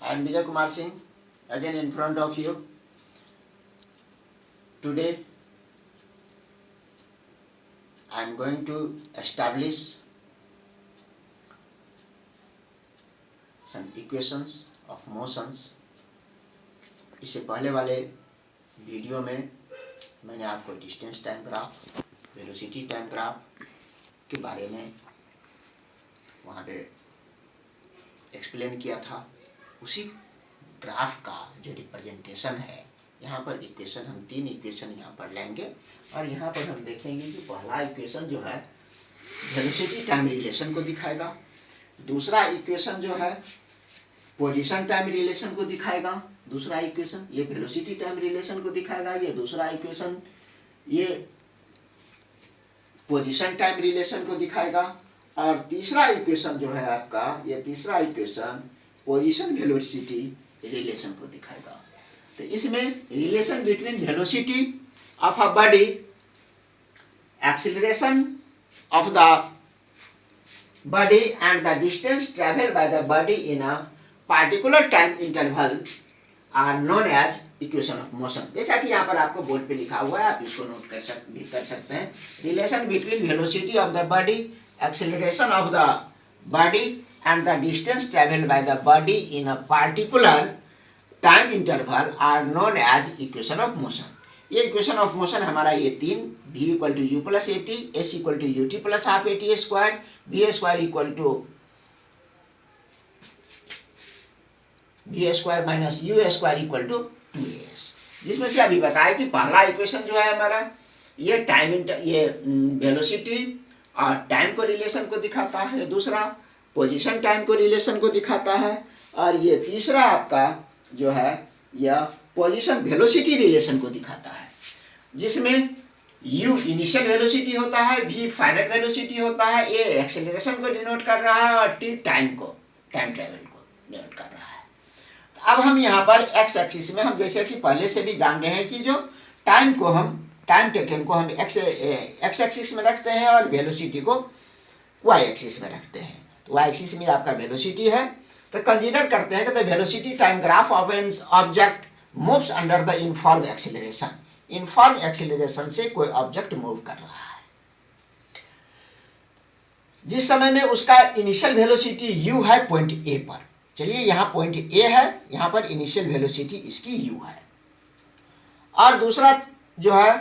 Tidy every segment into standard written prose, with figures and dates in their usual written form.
I am Vijay Kumar Singh, again in front of you. Today, I am going to establish some equations of motions. इससे पहले वाले video में मैंने आपको distance time graph, velocity time graph के बारे में वहाँ पे एक्सप्लेन किया था। उसी ग्राफ का जो रिप्रेजेंटेशन है, यहाँ पर इक्वेशन हम 3 इक्वेशन यहाँ पर लेंगे और यहाँ पर हम देखेंगे कि पहला इक्वेशन जो है वेलोसिटी टाइम रिलेशन को दिखाएगा, दूसरा इक्वेशन जो है पोजीशन टाइम रिलेशन को दिखाएगा, दूसरा इक्वेशन ये वेलोसिटी टाइम रिलेशन को दिखाएगा, ये दूसरा इक्वेशन ये पोजीशन टाइम रिलेशन को दिखाएगा और तीसरा इक्वेशन जो है आपका ये तीसरा इक्वेशन पोजीशन वेलोसिटी रिलेशन को दिखाएगा। तो इसमें relation between velocity of a body, acceleration of the body and the distance travel by the body in a particular time interval are known as equation of motion. जैसा कि यहाँ पर आपको board पे लिखा हुआ है, आप इसको नोट कर सकते हैं। Relation between velocity of the body, acceleration of the body and the distance travelled by the body in a particular time interval are known as equation of motion. ये इक्वेशन ऑफ मोशन हमारा ये 3 v equal to u plus a t, s equal to u t plus half a t square, v square equal to v square minus u square equal to 2as। जिसमें से अभी बताया कि पहला equation जो है हमारा ये ये वेलोसिटी और टाइम को रिलेशन को दिखाता है, दूसरा पोजीशन टाइम को रिलेशन को दिखाता है और ये तीसरा आपका जो है यह पोजीशन वेलोसिटी रिलेशन को दिखाता है, जिसमें u इनिशियल वेलोसिटी होता है, v फाइनल वेलोसिटी होता है, a एक्सेलरेशन को डिनोट कर रहा है और t टाइम ट्रेवल को डिनोट कर रहा है। अब हम यहाँ पर x एक्सिस में हम जैसे कि पहले से भी जान रहे हैं कि जो टाइम टेकन को हम x एक्सिस में रखते हैं और वेलोसिटी को y एक्सिस में रखते हैं। तो y एक्सिस में आपका वेलोसिटी है, तो कंसीडर करते हैं कि the velocity time graph of an object moves under the uniform acceleration. Uniform acceleration से कोई ऑब्जेक्ट मूव कर रहा है, जिस समय में उसका इनिशियल वेलोसिटी u है पॉइंट a पर। चलिए यहाँ पॉइंट A है, यहाँ पर इनिशियल वेलोसिटी इसकी u है और दूसरा जो है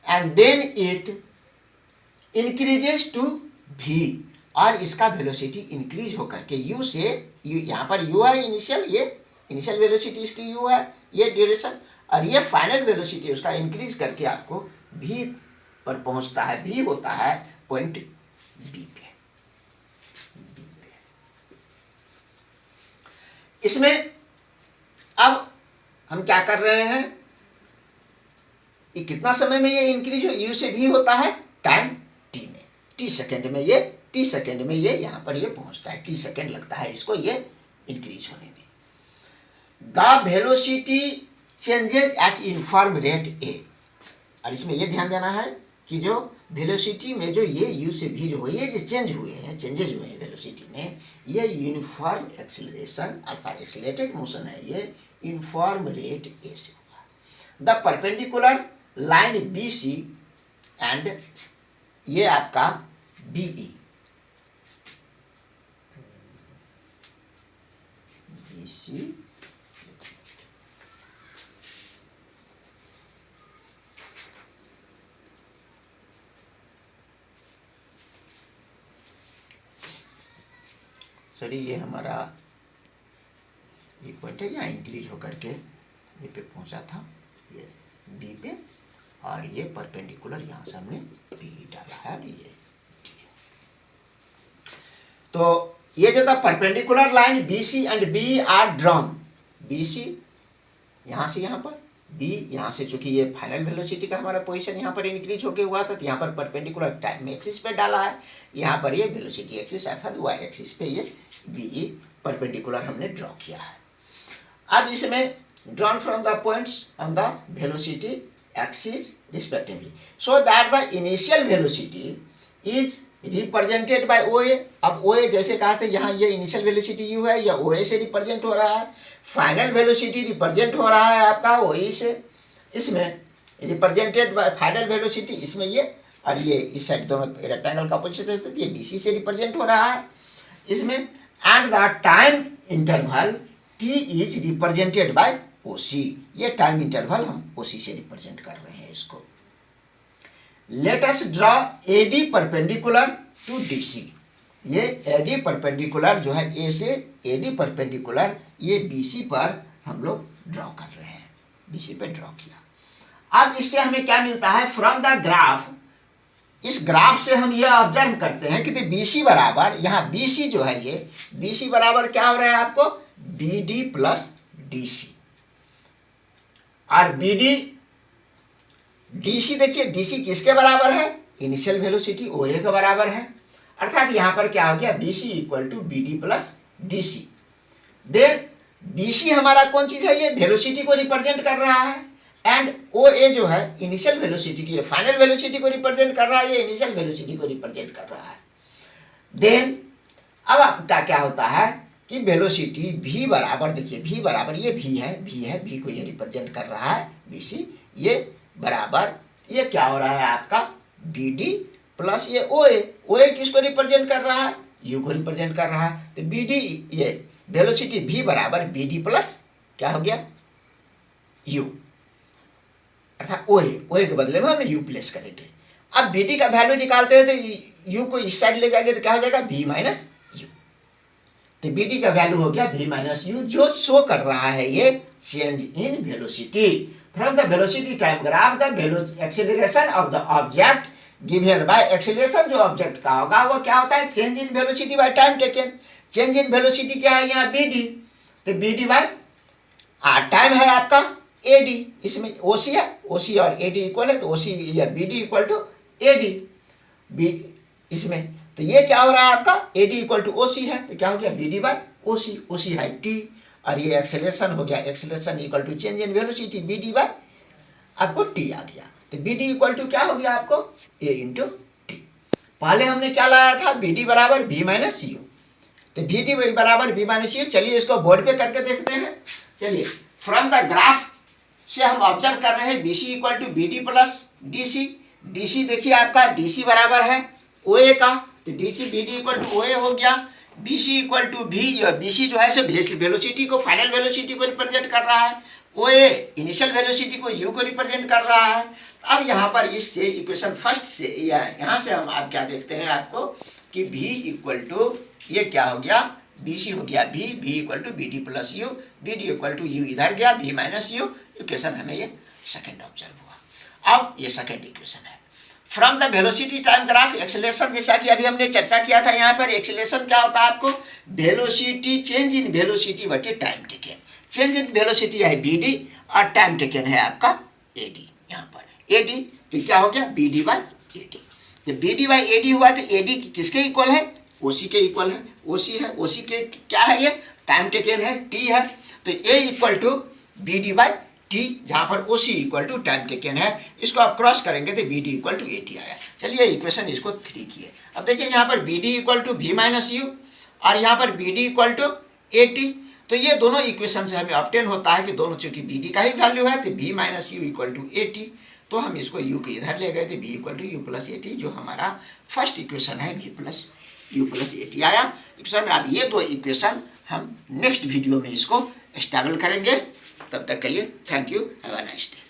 and then it increases to v और इसका वेलोसिटी इंक्रीज होकर के u से यहाँ पर u है इनिशियल, ये इनिशियल वेलोसिटी इसकी u है, ये ड्यूरेशन, और ये फाइनल वेलोसिटी उसका इंक्रीज करके आपको v पर पहुंचता है। v होता है पॉइंट b पे। इसमें अब हम क्या कर रहे हैं, ये कितना समय में ये इंक्रीज हो, u से v होता है टाइम t में, t सेकेंड में ये यहाँ पर ये पहुंचता है, t सेकेंड लगता है इसको ये इंक्रीज होने में। The velocity changes at uniform rate a, और इसमें ये ध्यान देना है कि जो वेलोसिटी में जो ये u से v जो ये जो चेंजेज हुए हैं वेलोसिटी में, ये यूनिफॉर्म एक्सीलरेशन अर्थात एक्सीलरेटेड मोशन है, ये यूनिफॉर्म रेट a से होगा। The perpendicular line BC and ये आपका BE, सॉरी ये हमारा ये पॉइंट है, यहाँ इंक्रीज होकर के ये पे पहुंचा था, ये बी पे, और ये परपेंडिकुलर यहाँ से हमने बी डाला है और ये तो ये जो था perpendicular line BC and B are drawn, BC यहाँ से यहाँ पर, B यहाँ से, चूंकि ये फाइनल वेलोसिटी का हमारा पोजीशन यहाँ पर इंक्रीज होके हुआ था, तो यहाँ पर परपेंडिकुलर टाइम एक्सिस पे डाला है, यहाँ पर ये वेलोसिटी एक्सिस अर्थात y एक्सिस पे ये BE परपेंडिकुलर हमने ड्रॉ किया है। अब इसमें drawn from the points on the velocity axis respectively, so that the initial velocity is represented by O A. अब ओ ए जैसे कहा था यहाँ ये इनिशियल वेलोसिटी यू है, या ओ ए से रिप्रेजेंट हो रहा है। फाइनल वेलोसिटी रिप्रेजेंट हो रहा है आपका ओ ई से, इसमें रिप्रेजेंटेड बाय फाइनल वेलोसिटी, इसमें ये, और ये इस साइड दोनों रेक्टेंगल का अपोजिट है, तो ये बी सी से रिप्रेजेंट हो रहा है इसमें। And the time interval T is represented by O C. ये टाइम इंटरवल हम ओ सी से रिप्रेजेंट कर रहे हैं इसको। Let us draw A D perpendicular to D C. ये ए डी परपेंडिकुलर जो है, ए से ए डी परपेंडिकुलर, ये बी सी पर हम लोग ड्रॉ कर रहे हैं, बी सी पे ड्रॉ किया। अब इससे हमें क्या मिलता है, फ्रॉम द ग्राफ, इस ग्राफ से हम यह ऑब्जर्व करते हैं कि बी सी बराबर, यहाँ बी सी जो है, ये बी सी बराबर क्या हो रहा है आपको, B D plus D C. और बी डी डी सी, देखिए डी सी किसके बराबर है, इनिशियल वेलोसिटी ओ ए के बराबर है, अर्थात यहाँ पर क्या हो गया, B C equal to B D plus D C. Then B C हमारा कौन चीज है, ये वेलोसिटी को रिप्रेजेंट कर रहा है, एंड ओ ए जो है इनिशियल वेलोसिटी की, फाइनल वेलोसिटी को रिप्रेजेंट कर रहा है, ये इनिशियल वेलोसिटी को रिप्रेजेंट कर रहा है। देन अब आपका क्या होता है कि वेलोसिटी v बराबर, देखिए v बराबर, ये v है, v को ये रिप्रेजेंट कर रहा है बी सी, ये बराबर, ये क्या हो रहा है आपका बी डी प्लस ये ओ ए किसको रिप्रेजेंट कर रहा है, u को रिप्रेजेंट कर रहा है, तो बी डी, ये वेलोसिटी v बराबर बी डी प्लस क्या हो गया u, अर्थात ओ ए के बदले में हमें u प्लेस करेंगे। अब बी डी का वैल्यू निकालते हैं तो u को इस साइड ले जाएंगे तो क्या हो जाएगा, v माइनस यू। तो बी डी का वैल्यू हो गया v माइनस यू, जो शो कर रहा है ये change in velocity from the velocity time graph, the acceleration of the object given by acceleration, जो ऑब्जेक्ट का होगा वो क्या होता है, change in velocity by time taken. Change in velocity क्या है यहाँ, बी डी, तो बी डी बाय टाइम है आपका ए डी, इसमें ओ सी है, ओ सी और ए डी इक्वल है, तो ओ सी या B D equal to A D, B इसमें, तो ये क्या हो रहा है आपका, A D equal to O C है, तो क्या हो गया B D by O C है टी, और ये एक्सेलरेशन हो गया, acceleration equal to change in velocity B D by आपको टी आ गया, तो बी डी इक्वल टू क्या हो गया आपको, ए इंटू टी। पहले हमने क्या लाया था, बी डी बराबर वी माइनस यू, तो बी डी बराबर वी माइनस यू। चलिए इसको बोर्ड पे करके देखते हैं। चलिए फ्रॉम द ग्राफ से हम ऑब्जर्व कर रहे हैं B C equal to B D plus D C. D C देखिए आपका डी सी बराबर है ओ ए का, तो D C B D equal to O A हो गया, बी सी इक्वल टू भी, बी सी जो है सो वेलोसिटी को, फाइनल वेलोसिटी को रिप्रेजेंट कर रहा है, ओ ए इनिशियल वेलोसिटी को यू को रिप्रेजेंट कर रहा है। अब यहाँ पर इससे इक्वेशन फर्स्ट से, यहाँ से हम आप क्या देखते हैं आपको कि v इक्वल टू, ये क्या हो गया, बी सी हो गया v equal to B D plus u, B D equal to u इधर गया, v माइनस यू। इक्वेशन हमें ये सेकेंड ऑब्जर्व हुआ। अब ये सेकेंड इक्वेशन है, from the velocity time graph acceleration, जैसा कि अभी हमने चर्चा किया था, यहाँ पर एक्सेलरेशन क्या होता है आपको, वेलोसिटी चेंज इन वेलोसिटी बटे time taken. Change in velocity है बी डी और टाइम टेकन है आपका ए डी, यहाँ पर ए डी, तो क्या हो गया B D by A D. जब B D by A D हुआ तो ए डी किसके इक्वल है, ओ सी के इक्वल है, ओ सी है, ओ सी के क्या है, ये टाइम टेकन है टी है, तो A equal to B D by T, जहाँ पर O C equal to time taken है, इसको आप क्रॉस करेंगे तो B D equal to A T आया। चलिए इक्वेशन इसको 3 किए। अब देखिए यहाँ पर B D equal to v minus u और यहाँ पर B D equal to A t, तो ये दोनों इक्वेशन से हमें ऑब्टेन होता है कि दोनों चूंकि बी डी का ही वैल्यू है, तो v minus u equal to A t, तो हम इसको यू के इधर ले गए थे, v equal to u plus a t, जो हमारा फर्स्ट इक्वेशन है, v plus u plus a T आया इक्वेशन। अब ये 2 इक्वेशन हम नेक्स्ट वीडियो में इसको स्टेबल करेंगे। तब तक के लिए thank you, have a nice day.